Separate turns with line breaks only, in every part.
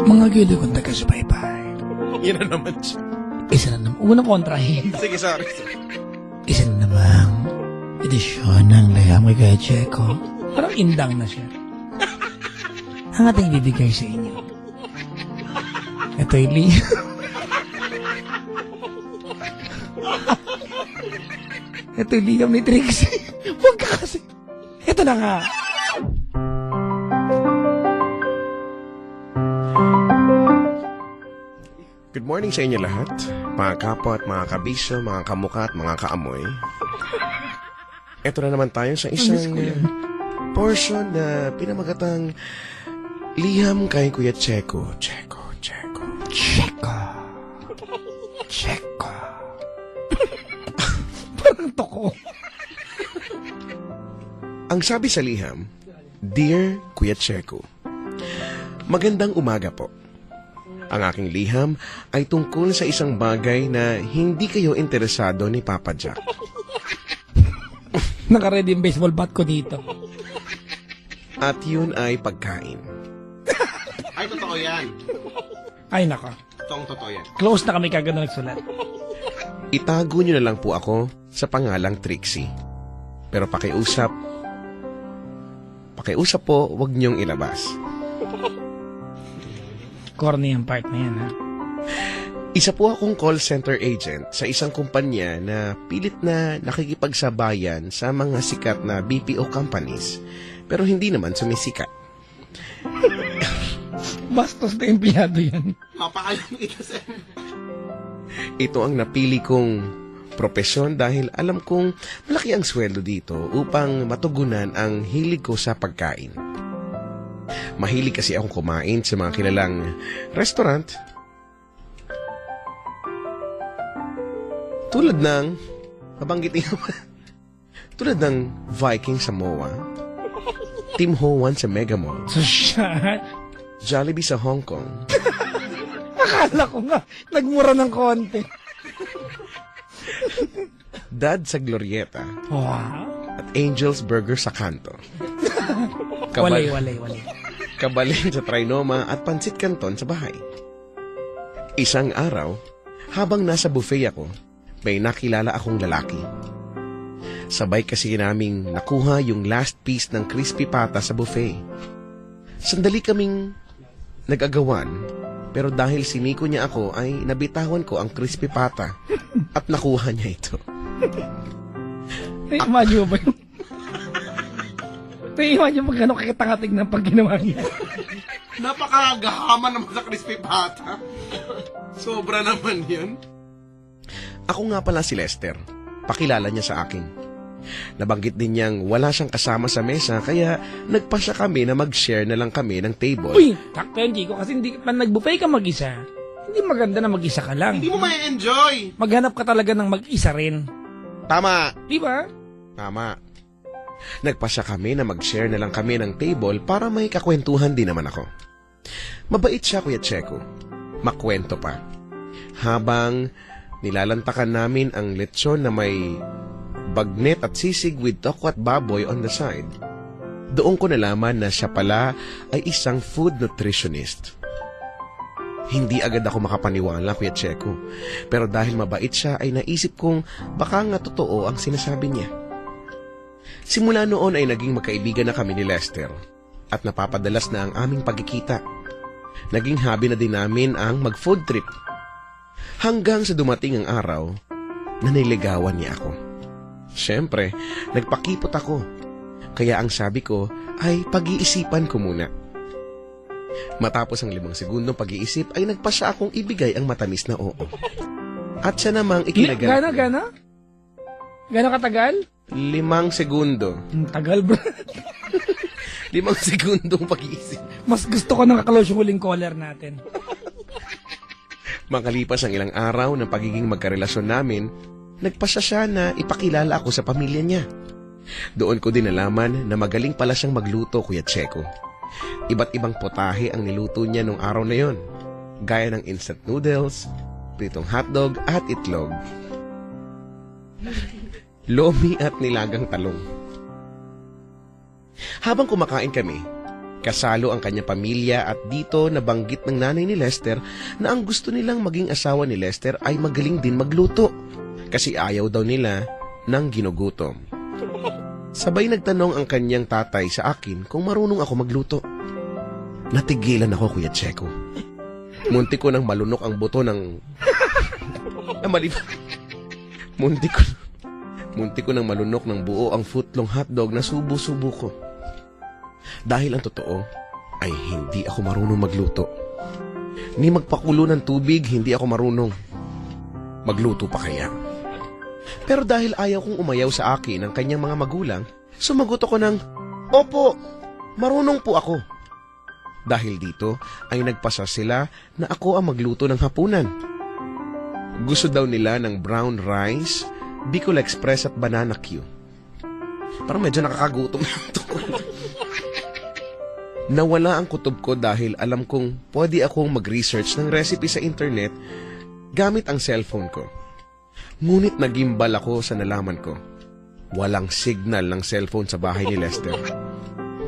Mga gili kong taga-subaybay.
Yan na naman siya.
Isa na naman. Unang kontrahin.
Sige, sorry.
Isa na namang edisyon ng Layam kay Kuya Checo. Parang indang na siya. Ang ating ibibigay sa inyo. Ito'y Liam. Ito'y Liam ni Trixie. Huwag ka kasi. Ito na nga.
Good morning sa inyo lahat, mga kapwa at mga kabisyo, mga kamukha at mga kaamoy. Ito na naman tayo sa isang portion na pinamagatang Liham kay Kuya Checo. Checo.
Parang toko.
Ang sabi sa liham, Dear Kuya Checo, magandang umaga po. Ang aking liham ay tungkol sa isang bagay na hindi kayo interesado ni Papa Jack.
Nakaready yung baseball bat ko dito.
At yun ay pagkain.
Ay, totoo yan.
Ay nako.
Totoo yan.
Close na kami kagad na nagsulat.
Itago nyo na lang po ako sa pangalang Trixie. Pero pakiusap po, wag nyong ilabas.
Corny ang part na yan, ha?
Isa po akong call center agent sa isang kumpanya na pilit na nakikipagsabayan sa mga sikat na BPO companies, pero hindi naman sumisikat.
Bastos na empleyado yan.
Papaalam ito sa...
Ito ang napili kong propesyon dahil alam kong malaki ang sweldo dito upang matugunan ang hilig ko sa pagkain. Mahilig kasi akong kumain sa mga kilalang restaurant tulad ng tulad ng Viking sa MOA, Tim Ho Wan sa Mega Mall,
So, shit.
Jollibee sa Hong Kong,
Akala ko nga, nagmura ng konti.
Dad sa Glorieta,
Wow.
at Angel's Burger sa Kanto.
Walay.
Kabalin sa Trinoma at Pansit Canton sa bahay. Isang araw, habang nasa buffet ako, may nakilala akong lalaki. Sabay kasi naming nakuha yung last piece ng crispy pata sa buffet. Sandali kaming nag-agawan, pero dahil siniko niya ako ay nabitawan ko ang crispy pata at nakuha niya ito.
Ay, imagine mo ba yun? Ay, imagine mo gano'ng kakitangatig ng pag ginawa niya.
Napakagahama naman sa crispy pata. Sobra naman yun.
Ako nga pala si Lester. Pakilala niya sa akin. Nabanggit din niyang wala siyang kasama sa mesa kaya nagpasya kami na mag-share na lang kami ng table.
Uy, takto yan, Chico, kasi hindi, pag nag-buffet ka mag-isa, hindi maganda na mag-isa ka lang.
Hindi mo ma-enjoy.
Maghanap ka talaga ng mag-isa rin.
Tama!
Di ba?
Tama. Nagpasya kami na mag-share na lang kami ng table para may kakwentuhan din naman ako. Mabait siya, Kuya Checo. Makwento pa. Habang nilalantakan namin ang lechon na may bagnet at sisig with tokwat baboy on the side, doon ko nalaman na siya pala ay isang food nutritionist. Hindi agad ako makapaniwala, Kuya Checo. Pero dahil mabait siya ay naisip kong baka nga totoo ang sinasabi niya. Simula noon ay naging magkaibigan na kami ni Lester at napapadalas na ang aming pagkikita. Naging hobby na din namin ang mag-food trip. Hanggang sa dumating ang araw na niligawan niya ako. Siyempre, nagpakipot ako. Kaya ang sabi ko ay pag-iisipan ko muna. Matapos ang 5 segundong pag-iisip ay nagpasya akong ibigay ang matamis na oo. At siya namang ikinaganap.
Gana katagal?
5 segundo.
Tagal, bro.
5 segundong pag-iisip.
Mas gusto ko nang kakalose yung huling caller natin.
Makalipas ang ilang araw ng pagiging magkarelasyon namin, nagpasya siya na ipakilala ako sa pamilya niya. Doon ko din nalaman na magaling pala siyang magluto, Kuya Checo. Iba't ibang potahe ang niluto niya nung araw na yon, gaya ng instant noodles, pritong hotdog at itlog, lomi at nilagang talong. Habang kumakain kami, Kasalo ang kanyang pamilya at dito nabanggit ng nanay ni Lester na ang gusto nilang maging asawa ni Lester ay magaling din magluto kasi ayaw daw nila ng ginugutom. Sabay nagtanong ang kanyang tatay sa akin kung marunong ako magluto. Natigilan ako, Kuya Checo. Munti ko nang malunok ang buto ng... Munti ko nang malunok ng buo ang footlong hotdog na subo-subo ko. Dahil ang totoo ay hindi ako marunong magluto. Ni magpakulo ng tubig, hindi ako marunong. Magluto pa kaya? Pero dahil ayaw kong umayaw sa akin ng kanyang mga magulang, sumagot ako ng, "Opo, marunong po ako." Dahil dito ay nagpasa sila na ako ang magluto ng hapunan. Gusto daw nila ng brown rice, Bicol Express at banana Q. Parang medyo nakakagutom ito. Nawala ang kutob ko dahil alam kong pwede akong mag-research ng recipe sa internet gamit ang cellphone ko. Ngunit nagimbal ako sa nalaman ko. Walang signal ng cellphone sa bahay ni Lester.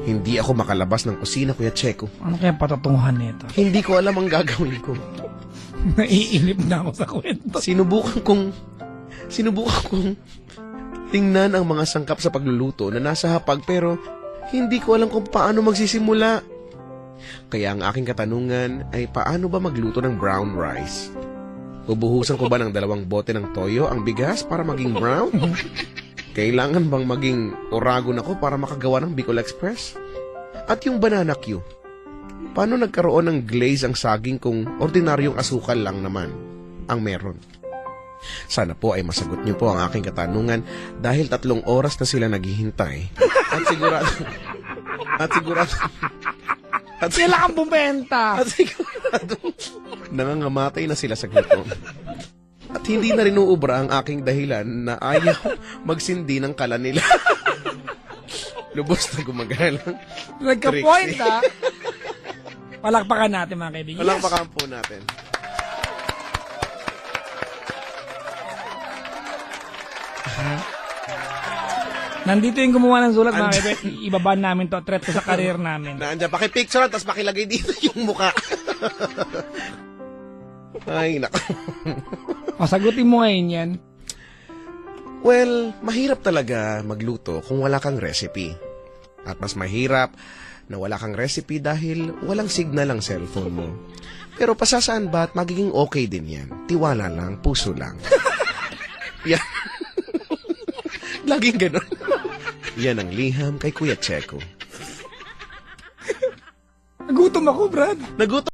Hindi ako makalabas ng kusina, Kuya Checo.
Ano kaya patutunguhan nito?
Hindi ko alam ang gagawin ko.
Naiinip na ako sa kwento.
Sinubukan kong tingnan ang mga sangkap sa pagluluto na nasa hapag pero hindi ko alam kung paano magsisimula. Kaya ang aking katanungan ay paano ba magluto ng brown rice? Bubuhusan ko ba ng 2 bote ng toyo ang bigas para maging brown? Kailangan bang maging oragon ako para makagawa ng Bicol Express? At yung banana Q? Paano nagkaroon ng glaze ang saging kung ordinaryong asukal lang naman ang meron? Sana po ay masagot niyo po ang aking katanungan dahil 3 oras na sila naghihintay.
Kailangan bumenta!
At sigurado, nangangamatay na sila sa gutom. At hindi na rin uubra ang aking dahilan na ayaw magsindi ng kala nila. Lubos na gumagalang.
Nagka-point, ha? Palakpakan natin, mga kaibigan.
Palakpakan po natin.
Nandito yung gumawa ng sulat, mga kaibigan. Ibaban namin to. Threat to sa career namin.
Nandiyan, pakipicture tapos pakilagay dito yung mukha. Ay, nako.
O, sagutin mo ngayon yan.
Well, mahirap talaga magluto kung wala kang recipe. At mas mahirap na wala kang recipe dahil walang signal ang cellphone mo. Pero pasasaan ba at magiging okay din yan? Tiwala lang, puso lang. Yan. Laging ganun. Yan ang liham kay Kuya Checo.
Nagutom ako, Brad.
Nagutom